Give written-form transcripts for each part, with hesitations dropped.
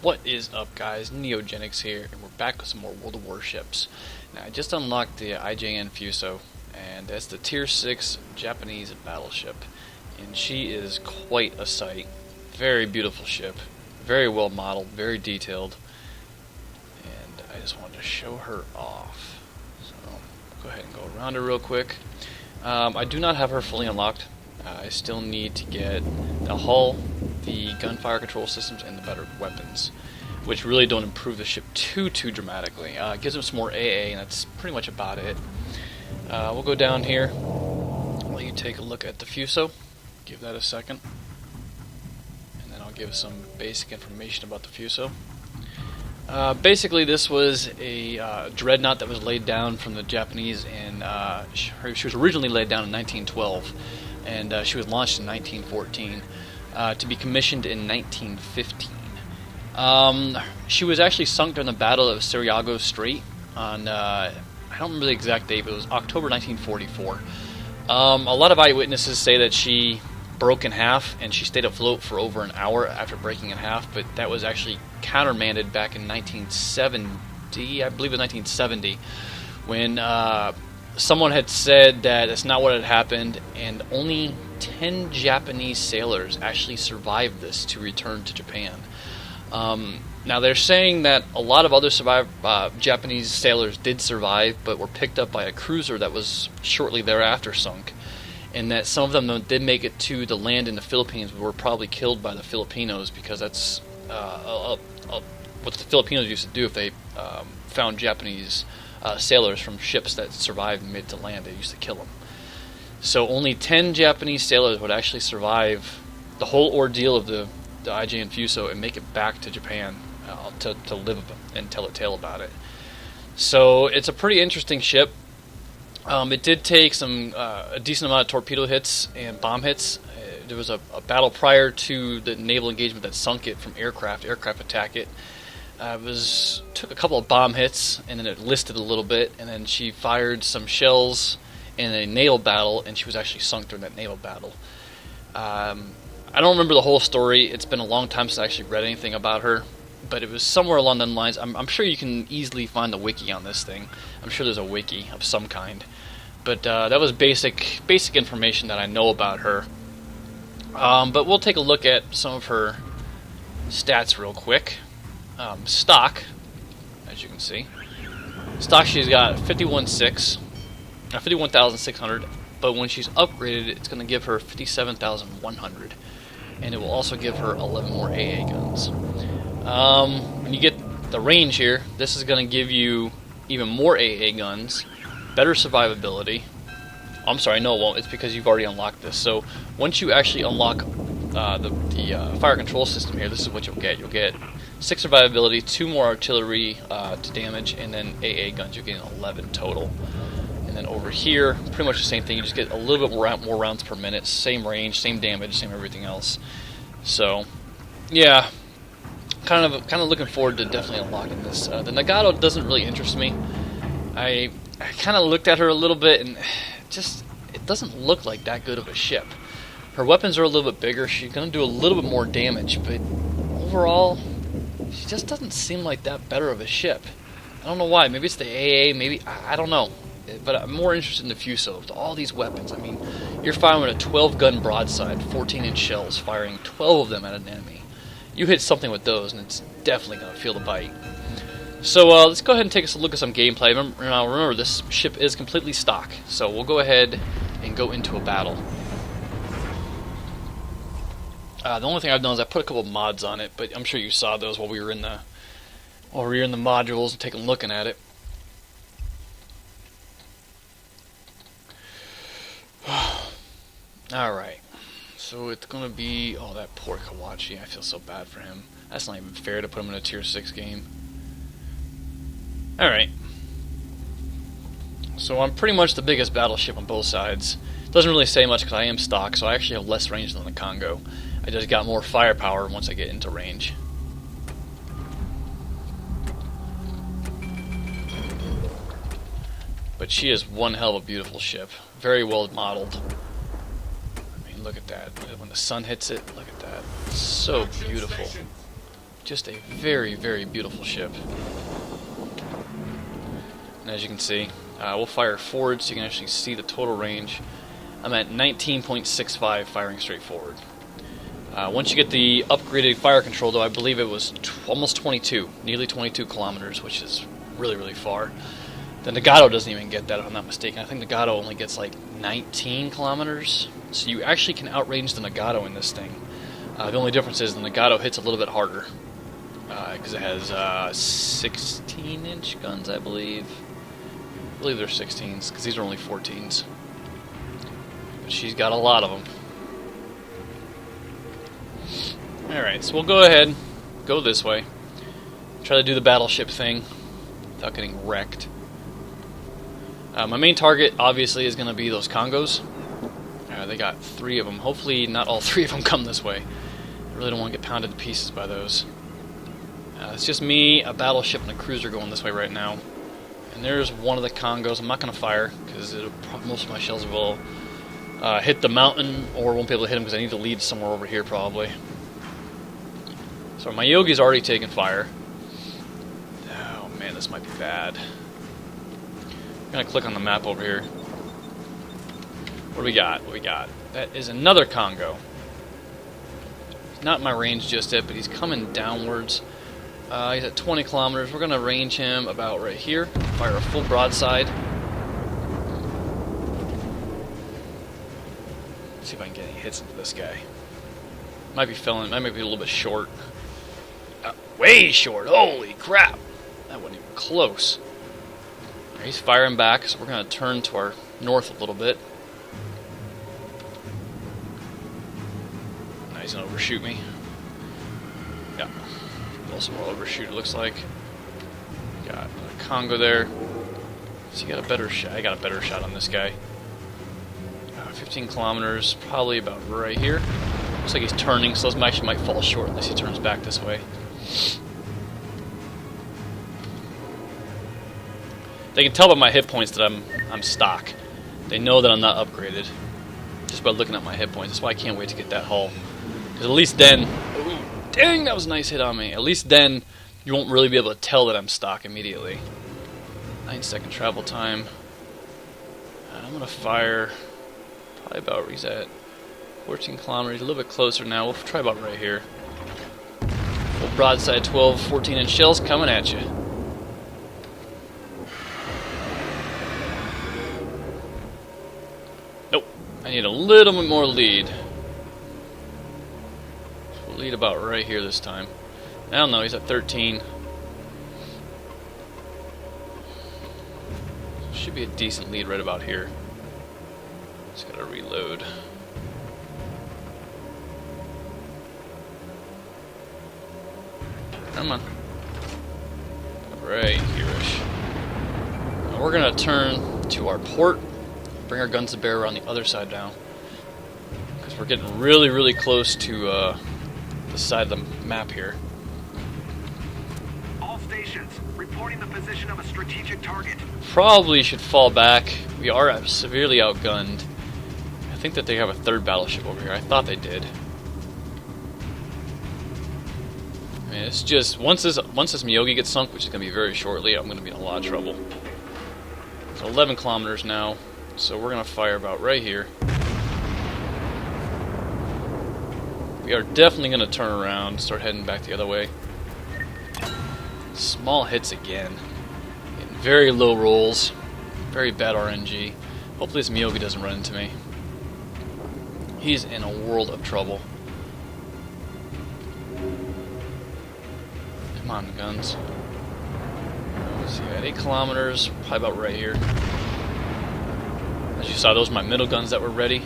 What is up, guys? Neogenics here, and we're back with some more World of Warships. Now, I just unlocked the IJN Fuso, and that's the Tier 6 Japanese Battleship. And she is quite a sight. Very beautiful ship, very well modeled, very detailed. And I just wanted to show her off. So, go ahead and go around her real quick. I do not have her fully unlocked. I still need to get the hull, the gunfire control systems, and the better weapons, which really don't improve the ship too dramatically. It gives them some more AA, and that's pretty much about it. We'll go down here. I'll let you take a look at the Fuso. Give that a second. And then I'll give some basic information about the Fuso. Basically, this was a dreadnought that was laid down from the Japanese, and she was originally laid down in 1912, and she was launched in 1914 to be commissioned in 1915. She was actually sunk during the Battle of Sarajevo Strait on, I don't remember the exact date, but it was October 1944. A lot of eyewitnesses say that she broke in half, and she stayed afloat for over an hour after breaking in half, but that was actually countermanded back in 1970, I believe it was 1970, when someone had said that it's not what had happened, and only 10 Japanese sailors actually survived this to return to Japan. Now they're saying that a lot of other Japanese sailors did survive, but were picked up by a cruiser that was shortly thereafter sunk, and that some of them did make it to the land in the Philippines, but were probably killed by the Filipinos, because that's what the Filipinos used to do if they found Japanese sailors from ships that survived and made it to land. They used to kill them. So only 10 Japanese sailors would actually survive the whole ordeal of the IJN Fuso and make it back to Japan to live and tell a tale about it. So it's a pretty interesting ship. It did take a decent amount of torpedo hits and bomb hits. There was a battle prior to the naval engagement that sunk it from aircraft attack it. Took a couple of bomb hits, and then it listed a little bit, and then she fired some shells in a naval battle, and she was actually sunk during that naval battle. I don't remember the whole story. It's been a long time since I actually read anything about her, but it was somewhere along those lines. I'm sure you can easily find the wiki on this thing. I'm sure there's a wiki of some kind. But that was basic information that I know about her. But we'll take a look at some of her stats real quick. Stock, as you can see. Stock, she's got 51,600, but when she's upgraded, it's going to give her 57,100, and it will also give her 11 more AA guns. When you get the range here, this is going to give you even more AA guns, better survivability. I'm sorry, no, it won't. It's because you've already unlocked this. So once you actually unlock the fire control system here, this is what you'll get. You'll get 6 survivability, 2 more artillery to damage, and then AA guns. You're getting 11 total. And then over here, pretty much the same thing. You just get a little bit more rounds per minute, same range, same damage, same everything else. So, yeah, kind of looking forward to definitely unlocking this. The Nagato doesn't really interest me. I kind of looked at her a little bit, and it doesn't look like that good of a ship. Her weapons are a little bit bigger. She's going to do a little bit more damage, but overall, she just doesn't seem like that better of a ship. I don't know why. Maybe it's the AA. Maybe I don't know. But I'm more interested in the Fuso. With all these weapons, I mean, you're firing a 12-gun broadside, 14-inch shells, firing 12 of them at an enemy. You hit something with those, and it's definitely going to feel the bite. So let's go ahead and take a look at some gameplay. Remember, this ship is completely stock, so we'll go ahead and go into a battle. The only thing I've done is I put a couple of mods on it, but I'm sure you saw those while we were in the modules and taking a look at it. Alright, so it's going to be... Oh, that poor Kawachi. I feel so bad for him. That's not even fair to put him in a Tier 6 game. Alright. So I'm pretty much the biggest battleship on both sides. Doesn't really say much because I am stock, so I actually have less range than the Kongo. I just got more firepower once I get into range. But she is one hell of a beautiful ship. Very well modeled. I mean, look at that. When the sun hits it, look at that. It's so beautiful. Just a very, very beautiful ship. And as you can see, we'll fire forward so you can actually see the total range. I'm at 19.65 firing straight forward. Once you get the upgraded fire control, though, I believe it was almost 22, nearly 22 kilometers, which is really, really far. The Nagato doesn't even get that, if I'm not mistaken. I think Nagato only gets like 19 kilometers. So you actually can outrange the Nagato in this thing. The only difference is the Nagato hits a little bit harder. Because it has 16-inch guns, I believe. I believe they're 16s, because these are only 14s. But she's got a lot of them. Alright, so we'll go ahead, go this way. Try to do the battleship thing without getting wrecked. My main target, obviously, is going to be those Kongos. They got 3 of them. Hopefully not all 3 of them come this way. I really don't want to get pounded to pieces by those. It's just me, a battleship, and a cruiser going this way right now. And there's one of the Kongos. I'm not going to fire, because most of my shells will hit the mountain, or won't be able to hit them because I need to lead somewhere over here, probably. So my Yogi's already taken fire. Oh man, this might be bad. I'm going to click on the map over here. What do we got? What do we got? That is another Kongo. He's not in my range just yet, but he's coming downwards. He's at 20 kilometers. We're going to range him about right here. Fire a full broadside. Let's see if I can get any hits into this guy. Might be a little bit short. Way short! Holy crap! That wasn't even close. He's firing back, so we're going to turn to our north a little bit. Now he's going to overshoot me. Yeah. Also will overshoot, it looks like. Got a Kongo there. So you got a better shot. I got a better shot on this guy. 15 kilometers, probably about right here. Looks like he's turning, so those actually might fall short unless he turns back this way. They can tell by my hit points that I'm stock. They know that I'm not upgraded just by looking at my hit points. That's why I can't wait to get that hull. Because at least then, ooh, dang, that was a nice hit on me. At least then, you won't really be able to tell that I'm stock immediately. 9-second travel time. And I'm gonna fire probably about where he's at. 14 kilometers, a little bit closer now. We'll try about right here. Full broadside 12, 14-inch shells coming at you. Nope. I need a little bit more lead. We'll lead about right here this time. I don't know, he's at 13. Should be a decent lead right about here. Just gotta reload. Come on. Right here-ish. Now we're gonna turn to our port. Bring our guns to bear around the other side now. Because we're getting really, really close to the side of the map here. All stations, reporting the position of a strategic target. Probably should fall back. We are severely outgunned. I think that they have a third battleship over here. I thought they did. I mean, it's just once this Miyogi gets sunk, which is going to be very shortly, I'm going to be in a lot of trouble. So 11 kilometers now. So we're going to fire about right here. We are definitely going to turn around, start heading back the other way. Small hits again. Getting very low rolls. Very bad RNG. Hopefully this Miyogi doesn't run into me. He's in a world of trouble. Come on, guns. Let's see, at 8 kilometers, probably about right here. As you saw, those are my middle guns that were ready.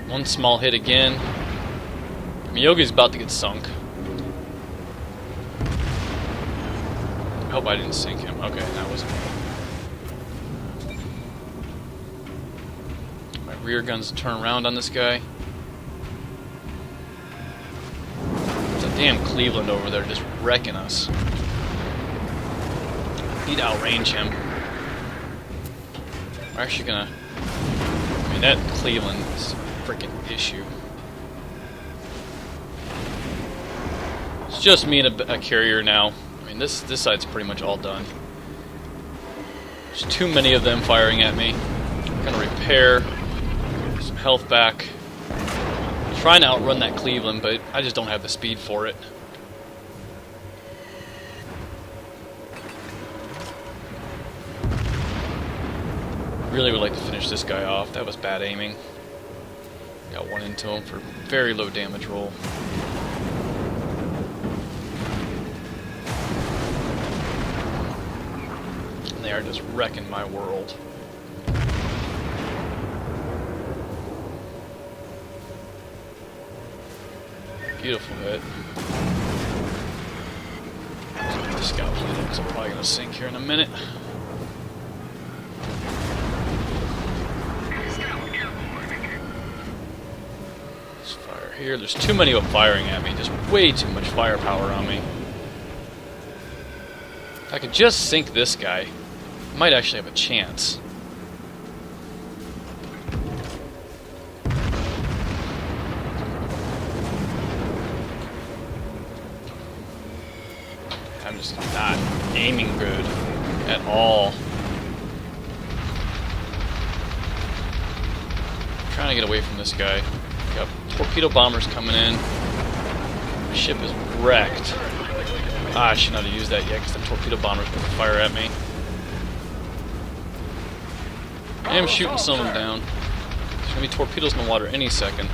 One small hit again. Miyogi's about to get sunk. I hope I didn't sink him. Okay, that wasn't. My rear guns turn around on this guy. There's a damn Cleveland over there just wrecking us. Need to outrange him. We're actually gonna... I mean, that Cleveland is a freaking issue. It's just me and a carrier now. I mean, this side's pretty much all done. There's too many of them firing at me. I'm gonna repair, some health back. Trying to outrun that Cleveland, but I just don't have the speed for it. Really would like to finish this guy off. That was bad aiming. Got one into him for very low damage roll. And they are just wrecking my world. Beautiful hit. The scout lead because I'm probably going to sink here in a minute. Let's fire here. There's too many of them firing at me. Just way too much firepower on me. If I could just sink this guy, I might actually have a chance. I'm just not aiming good at all. I'm trying to get away from this guy. Got torpedo bombers coming in. The ship is wrecked. I should not have used that yet because the torpedo bombers are going to fire at me. I am shooting some of them down. There's going to be torpedoes in the water any second.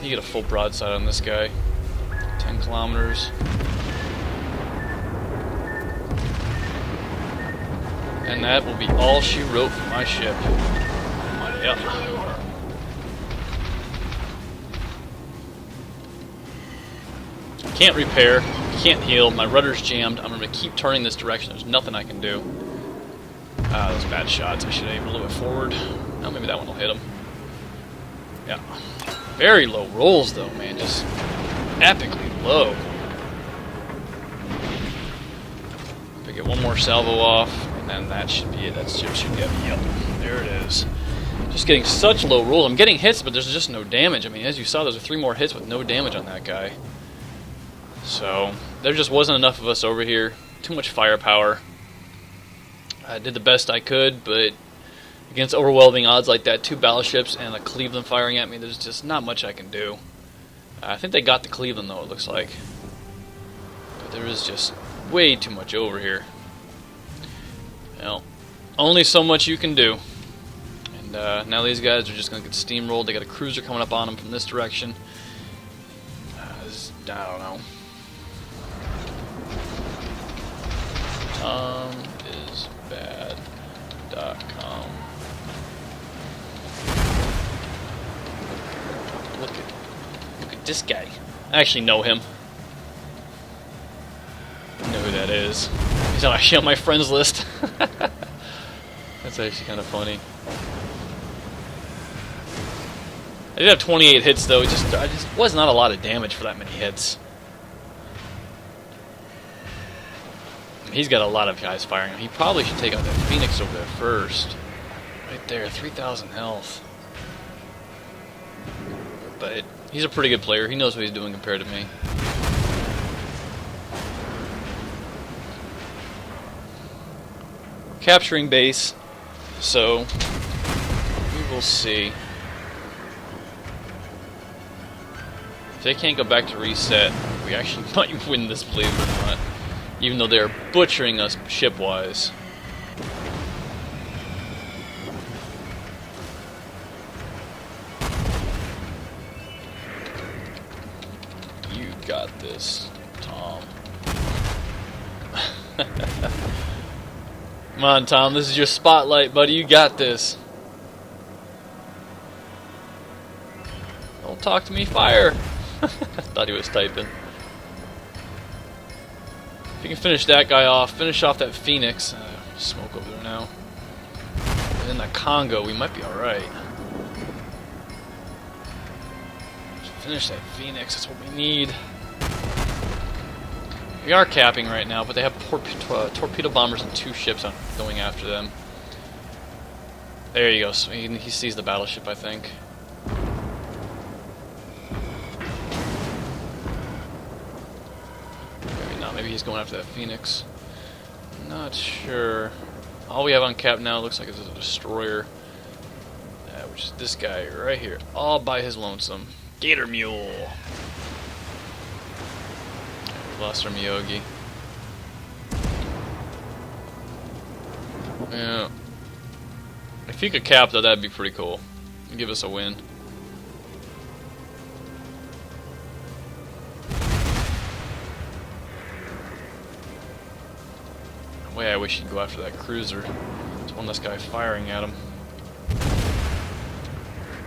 You get a full broadside on this guy. 10 kilometers. And that will be all she wrote for my ship. Yep. Can't repair, can't heal, my rudder's jammed. I'm going to keep turning this direction. There's nothing I can do. Ah, those bad shots. I should have aimed a little bit forward. Now maybe that one will hit him. Yeah. Very low rolls though, man. Just epically low. If I get one more salvo off, and then that should be it. That ship should get me up. There it is. Just getting such low rolls. I'm getting hits, but there's just no damage. I mean, as you saw, there's 3 more hits with no damage on that guy. So, there just wasn't enough of us over here. Too much firepower. I did the best I could, but against overwhelming odds like that, 2 battleships and a Cleveland firing at me, there's just not much I can do. I think they got the Cleveland, though, it looks like. But there is just way too much over here. Well, only so much you can do. And now these guys are just going to get steamrolled. They got a cruiser coming up on them from this direction. I don't know. TomIsBad.com. Look at this guy. I actually know him. I know who that is. He's actually on my friends list. That's actually kind of funny. I did have 28 hits though. It just was not a lot of damage for that many hits. He's got a lot of guys firing him. He probably should take out that Phoenix over there first. Right there, 3,000 health. But he's a pretty good player. He knows what he's doing compared to me. Capturing base, so we will see. If they can't go back to reset, we actually might win this, believe it or not. Even though they're butchering us ship-wise. You got this, Tom. Come on, Tom, this is your spotlight, buddy. You got this. Don't talk to me, fire! Thought he was typing. If you can finish that guy off, finish off that Phoenix. Smoke over there now. And then the Kongo, we might be alright. Finish that Phoenix, that's what we need. We are capping right now, but they have torpedo bombers and 2 ships going after them. There you go. So he sees the battleship, I think. maybe he's going after that Phoenix. Not sure. All we have on cap now looks like it's a destroyer. Which is this guy right here. All by his lonesome. Gator Mule. We lost our Miyogi. Yeah. If he could cap though, that'd be pretty cool. Give us a win. Way I wish he'd go after that cruiser. There's one less guy firing at him.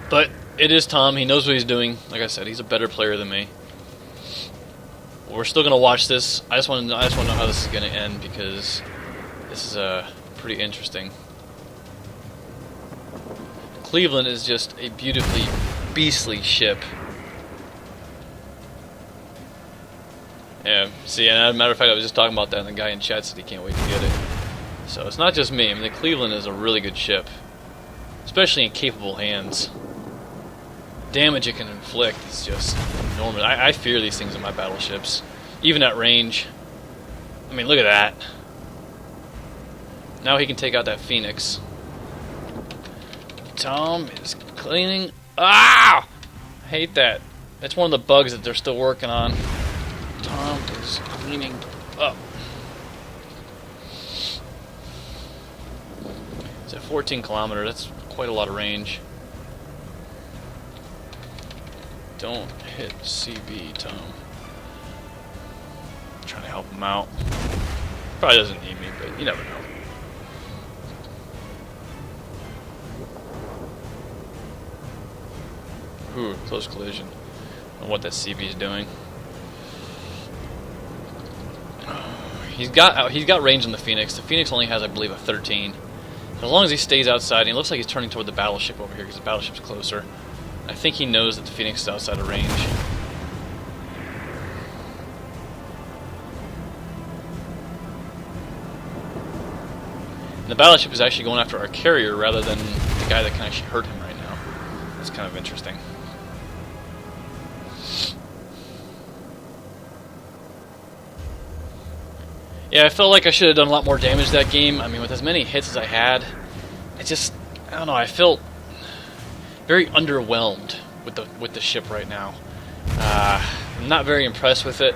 But it is Tom. He knows what he's doing. Like I said, he's a better player than me. We're still gonna watch this. I just want to know how this is gonna end because this is pretty interesting. Cleveland is just a beautifully beastly ship. Yeah, see, and as a matter of fact, I was just talking about that, and the guy in chat said he can't wait to get it. So it's not just me. I mean, the Cleveland is a really good ship, especially in capable hands. Damage it can inflict is just enormous. I fear these things in my battleships, even at range. I mean, look at that. Now he can take out that Phoenix. Tom is cleaning. Ah! I hate that. That's one of the bugs that they're still working on. Tom is cleaning up. It's at 14 kilometers. That's quite a lot of range. Don't hit CB, Tom. I'm trying to help him out. Probably doesn't need me, but you never know. Ooh, close collision. I don't know what that CB is doing. He's got range on the Phoenix. The Phoenix only has, I believe, a 13. As long as he stays outside, and it looks like he's turning toward the battleship over here because the battleship's closer. I think he knows that the Phoenix is outside of range. And the battleship is actually going after our carrier rather than the guy that can actually hurt him right now. That's kind of interesting. Yeah, I felt like I should have done a lot more damage that game. I mean, with as many hits as I had, I don't know, I felt very underwhelmed with the ship right now. I'm not very impressed with it,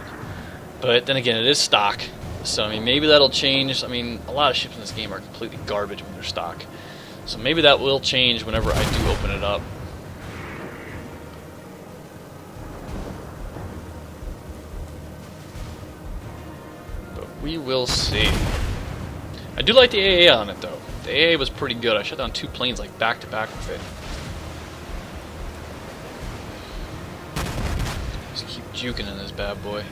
but then again, it is stock. So, I mean, maybe that'll change. I mean, a lot of ships in this game are completely garbage when they're stock. So maybe that will change whenever I do open it up. We will see. I do like the AA on it, though. The AA was pretty good. I shut down 2 planes like back to back with it. Just keep juking in this bad boy.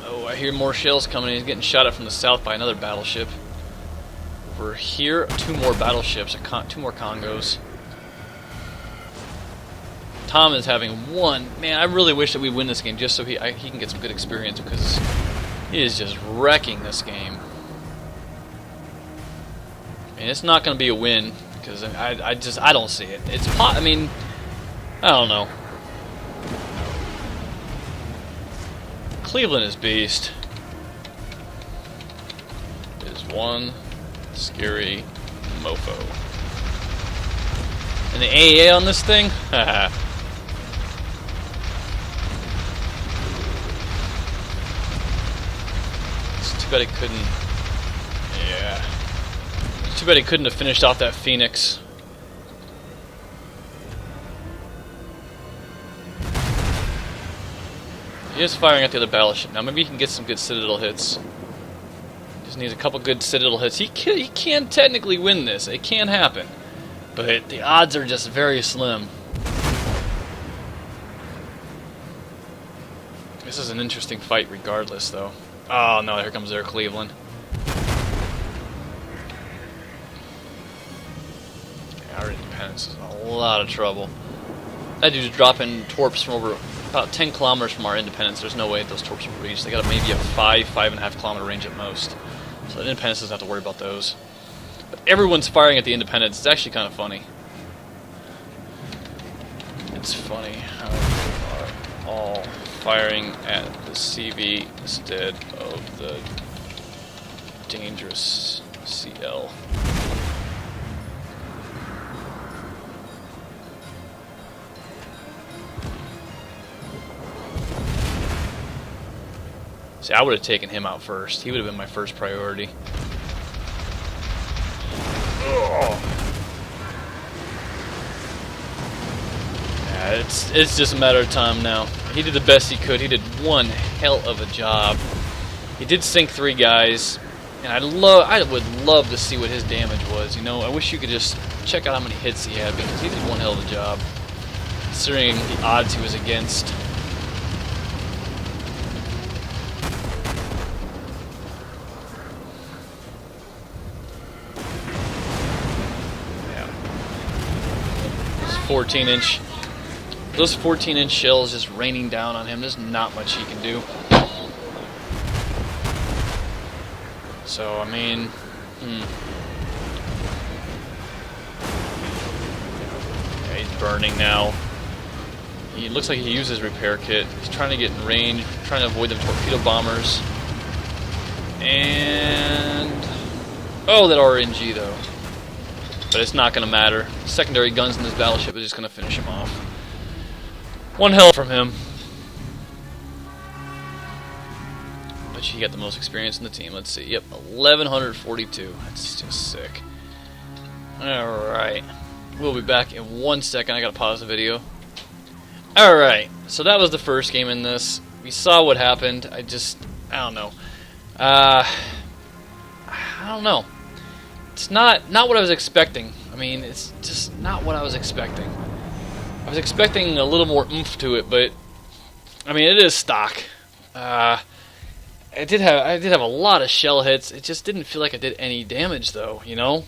Oh, I hear more shells coming. He's getting shot at from the south by another battleship. Over here, 2 more battleships, 2 more Kongos. Tom is having one. Man, I really wish that we win this game just so he can get some good experience because he is just wrecking this game. And it's not going to be a win because I don't see it. I mean, I don't know. Cleveland is beast. It is one scary mofo. And the AA on this thing? Haha. Too bad he couldn't. Yeah. Too bad he couldn't have finished off that Phoenix. He is firing at the other battleship. Now maybe he can get some good Citadel hits. Just needs a couple good Citadel hits. He can technically win this. It can happen. But the odds are just very slim. This is an interesting fight regardless, though. Oh no, here comes their Cleveland. Yeah, our Independence is in a lot of trouble. That dude's dropping torps from over about 10 kilometers from our Independence. There's no way those torps will reach. They got maybe a 5.5 kilometer range at most. So the Independence doesn't have to worry about those. But everyone's firing at the Independence. It's actually kind of funny. It's funny how they are all firing at the CV instead of the dangerous CL. See, I would have taken him out first. He would have been my first priority. Yeah, it's just a matter of time now. He did the best he could. He did one hell of a job. He did sink 3 guys, and I would love to see what his damage was. You know, I wish you could just check out how many hits he had, because he did one hell of a job, considering the odds he was against. Yeah. 14-inch. Those 14-inch shells just raining down on him. There's not much he can do. So, I mean, yeah, he's burning now. He looks like he uses repair kit. He's trying to get in range, trying to avoid the torpedo bombers. And oh, that RNG though. But it's not going to matter. Secondary guns in this battleship is just going to finish him off. One hell from him. But he got the most experience in the team. Let's see. Yep, 1142. That's just sick. Alright. We'll be back in 1 second. I gotta pause the video. Alright. So that was the first game in this. We saw what happened. I don't know. I don't know. It's not what I was expecting. I mean, it's just not what I was expecting. I was expecting a little more oomph to it, but I mean, it is stock. I did have a lot of shell hits. It just didn't feel like I did any damage, though. You know.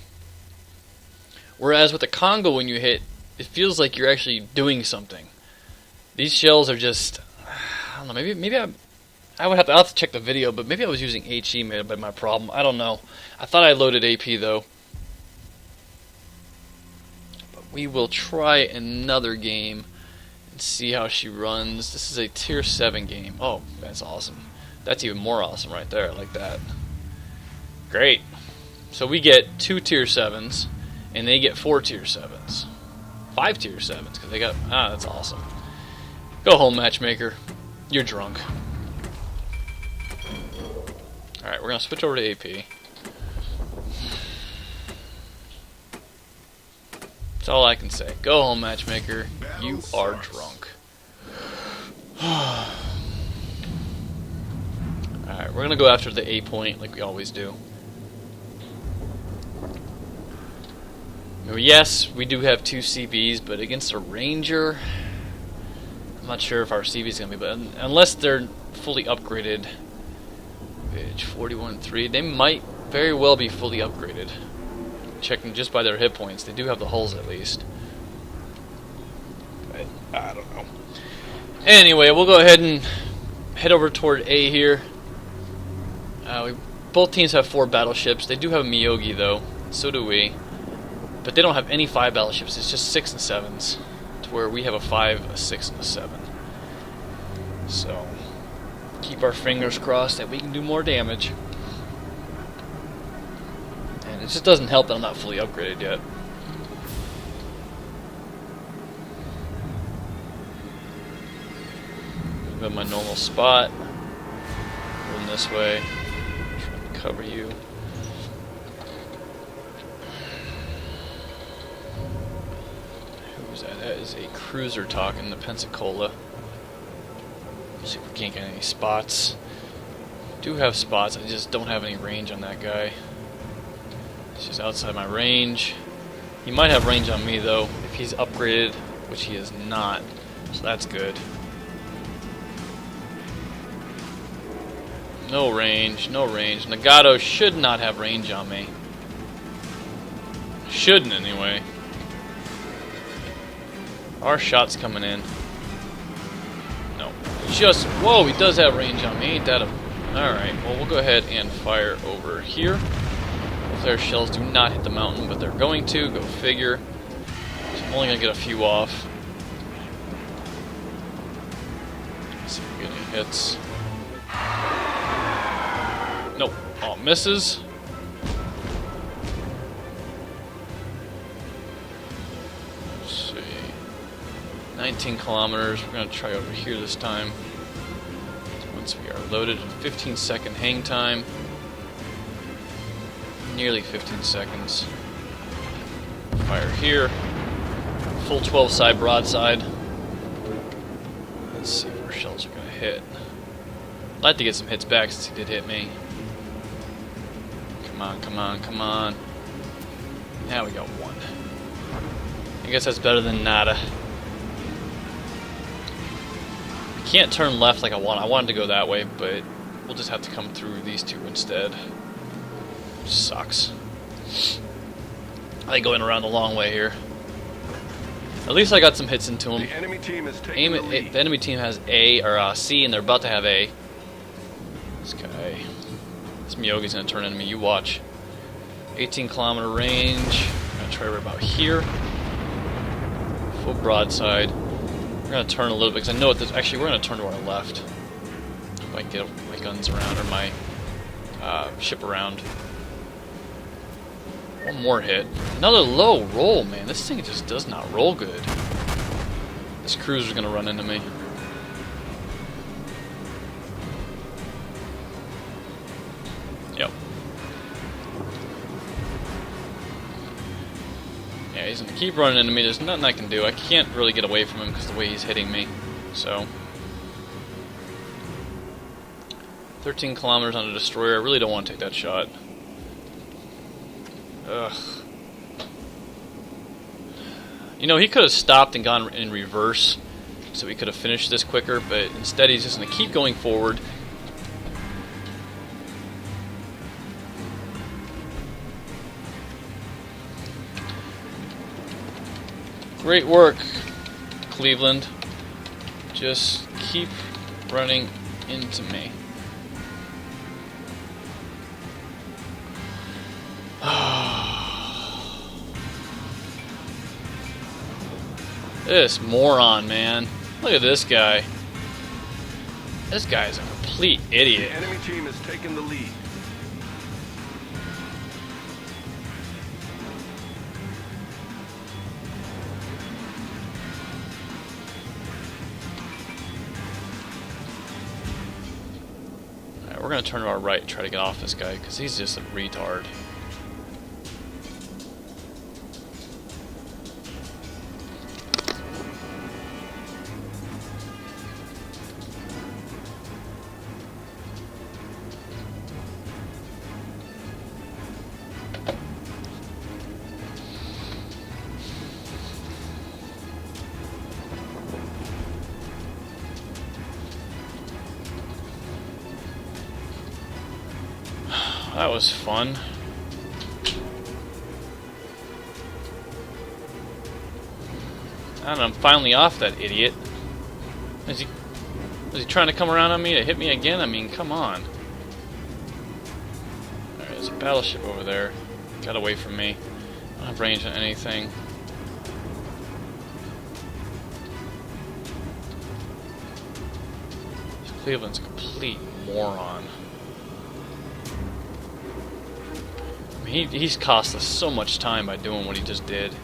Whereas with the Kongo, when you hit, it feels like you're actually doing something. These shells are just, I don't know. Maybe I'll have to check the video, but maybe I was using HE may have been my problem. I don't know. I thought I loaded AP though. We will try another game and see how she runs. This is a tier 7 game. Oh, that's awesome. That's even more awesome right there. I like that. Great. So we get 2 tier 7s, and they get 4 tier 7s. 5 tier 7s, because they got... that's awesome. Go home, matchmaker. You're drunk. Alright, we're going to switch over to AP. That's all I can say. Go home, matchmaker. You are drunk. Alright, we're going to go after the A point like we always do. Yes, we do have 2 CVs, but against a Ranger, I'm not sure if our CV is going to be, but unless they're fully upgraded, page 41.3, they might very well be fully upgraded. Checking just by their hit points, they do have the hulls at least. But I don't know. Anyway, we'll go ahead and head over toward A here. Both teams have 4 battleships. They do have a Miyogi though, so do we. But they don't have any 5 battleships. It's just 6 and 7s, to where we have a 5, a 6, and a 7. So keep our fingers crossed that we can do more damage. And it just doesn't help that I'm not fully upgraded yet. Move in my normal spot. Going this way. Trying to cover you. Who's that? That is a cruiser talking, the Pensacola. See if we can't get any spots. Do have spots, I just don't have any range on that guy. It's just outside my range. He might have range on me though, if he's upgraded, which he is not. So that's good. No range, no range. Nagato should not have range on me. Shouldn't anyway. Our shot's coming in. No. Just, whoa, he does have range on me. Ain't that a... Alright, well, we'll go ahead and fire over here. Flare shells do not hit the mountain, but they're going to. Go figure. So I'm only going to get a few off. See if we get any hits. Nope. Oh, misses. Let's see. 19 kilometers. We're going to try over here this time. Once we are loaded, 15-second hang time. Nearly 15 seconds. Fire here. Full 12 side broadside. Let's see if our shells are going to hit. I'd like to get some hits back since he did hit me. Come on, come on, come on. Now we got one. I guess that's better than nada. I can't turn left like I want. I wanted to go that way, but we'll just have to come through these two instead. Which sucks. I like going around the long way here. At least I got some hits into him. The enemy team is taking the lead. The enemy team has A or C, and they're about to have A. This guy, this Miyogi's gonna turn into me. You watch. 18-kilometer range. I'm gonna try right about here. Full broadside. We're gonna turn a little bit because I know what this. Actually, we're gonna turn to our left. If I can get my guns around or my ship around. One more hit. Another low roll, man. This thing just does not roll good. This cruiser's gonna run into me. Yep. Yeah, he's gonna keep running into me. There's nothing I can do. I can't really get away from him because of the way he's hitting me. So 13 kilometers on a destroyer. I really don't want to take that shot. Ugh. You know, he could have stopped and gone in reverse so we could have finished this quicker, but instead he's just going to keep going forward. Great work, Cleveland. Just keep running into me. This moron, man. Look at this guy. This guy is a complete idiot. The enemy team has taken the lead. Alright, we're going to turn to our right and try to get off this guy because he's just a retard. That was fun. And I'm finally off that idiot. Was he trying to come around on me to hit me again? I mean, come on. Alright, there's a battleship over there. Got away from me. I don't have range on anything. Cleveland's a complete moron. He's cost us so much time by doing what he just did.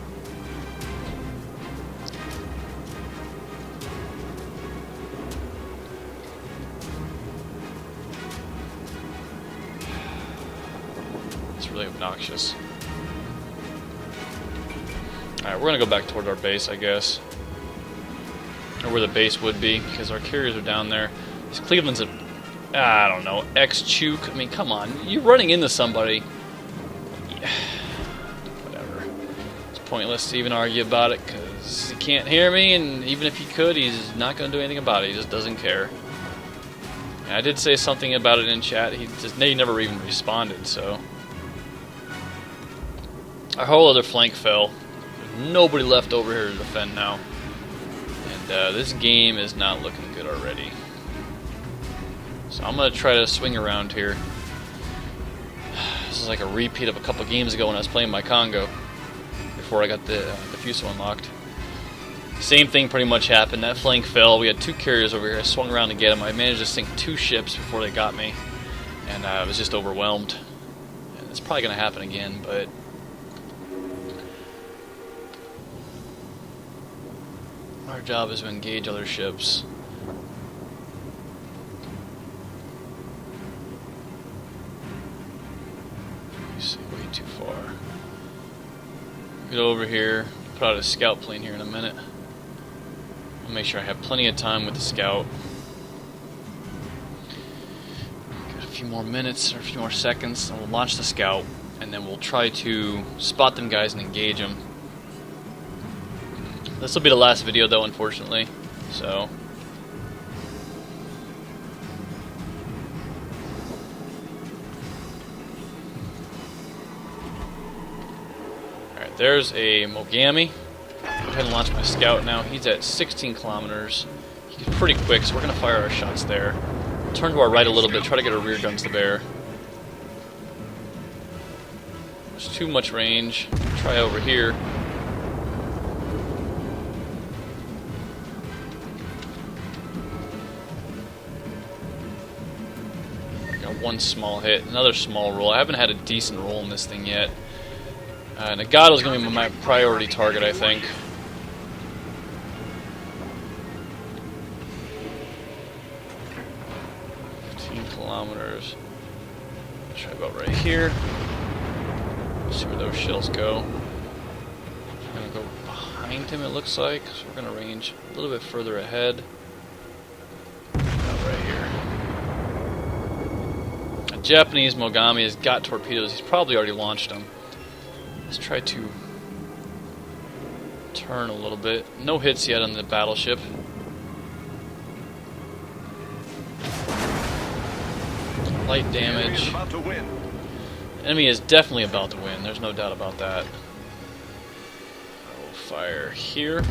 It's really obnoxious. Alright, we're gonna go back toward our base, I guess. Or where the base would be, because our carriers are down there. This Cleveland's a... I don't know, ex-chook. I mean, come on. You're running into somebody. Whatever. It's pointless to even argue about it because he can't hear me, and even if he could, he's not going to do anything about it. He just doesn't care. And I did say something about it in chat. He never even responded. So our whole other flank fell. There's nobody left over here to defend now, and this game is not looking good already. So I'm going to try to swing around here. This is like a repeat of a couple games ago when I was playing my Kongo before I got the Fuso unlocked. Same thing pretty much happened. That flank fell. We had 2 carriers over here. I swung around to get them. I managed to sink 2 ships before they got me, and I was just overwhelmed. And it's probably going to happen again, but our job is to engage other ships. You see, way too far. Get over here. Put out a scout plane here in a minute. I'll make sure I have plenty of time with the scout. Got a few more minutes or a few more seconds, and we'll launch the scout, and then we'll try to spot them guys and engage them. This will be the last video, though, unfortunately. So. Alright, there's a Mogami. Go ahead and launch my scout now. He's at 16 kilometers. He's pretty quick, so we're going to fire our shots there. Turn to our right a little bit, try to get our rear guns to bear. There's too much range. Try over here. Got 1 small hit, another small roll. I haven't had a decent roll in this thing yet. Nagato's going to be my priority target, I think. Kilometers. Try about right here. See where those shells go. I'm gonna go behind him, it looks like, so we're gonna range a little bit further ahead. About right here. A Japanese Mogami has got torpedoes. He's probably already launched them. Let's try to turn a little bit. No hits yet on the battleship. Light damage. Enemy is definitely about to win. There's no doubt about that. I will fire here.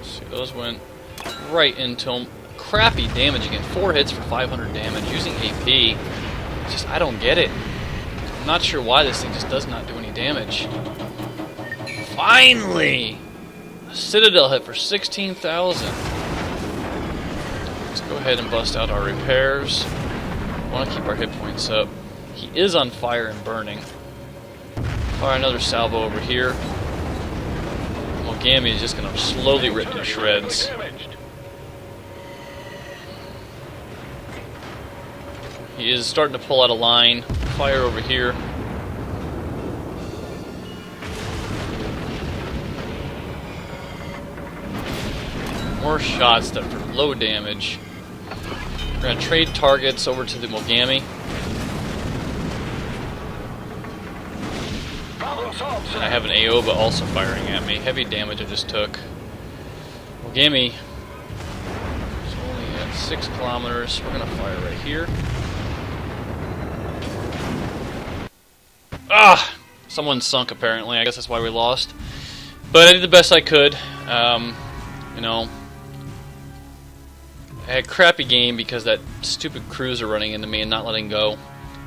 See, those went right into him. Crappy damage again. 4 hits for 500 damage using AP. Just, I don't get it. I'm not sure why this thing just does not do any damage. Finally! Citadel hit for 16,000. Let's go ahead and bust out our repairs. I want to keep our hit points up. He is on fire and burning. Fire another salvo over here. Mogami is just going to slowly rip to shreds. He is starting to pull out a line. Fire over here. More shots that for low damage. We're going to trade targets over to the Mogami. And I have an Aoba also firing at me. Heavy damage I just took. Mogami is only at 6 kilometers. We're going to fire right here. Ah! Someone sunk apparently. I guess that's why we lost. But I did the best I could. You know, I had a crappy game because that stupid cruiser running into me and not letting go.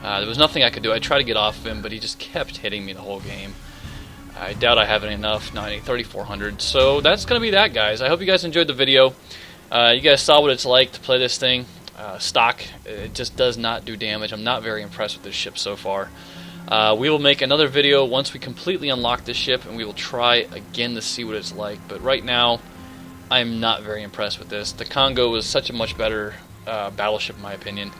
There was nothing I could do. I tried to get off of him, but he just kept hitting me the whole game. I doubt I have it enough. 3,400. So that's going to be that, guys. I hope you guys enjoyed the video. You guys saw what it's like to play this thing. Stock, it just does not do damage. I'm not very impressed with this ship so far. We will make another video once we completely unlock this ship, and we will try again to see what it's like. But right now, I'm not very impressed with this. The Kongo was such a much better battleship, in my opinion.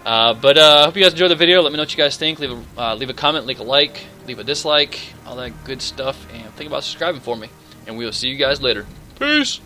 But I hope you guys enjoyed the video. Let me know what you guys think. Leave a comment, leave a like, leave a dislike, all that good stuff, and think about subscribing for me. And we will see you guys later. Peace!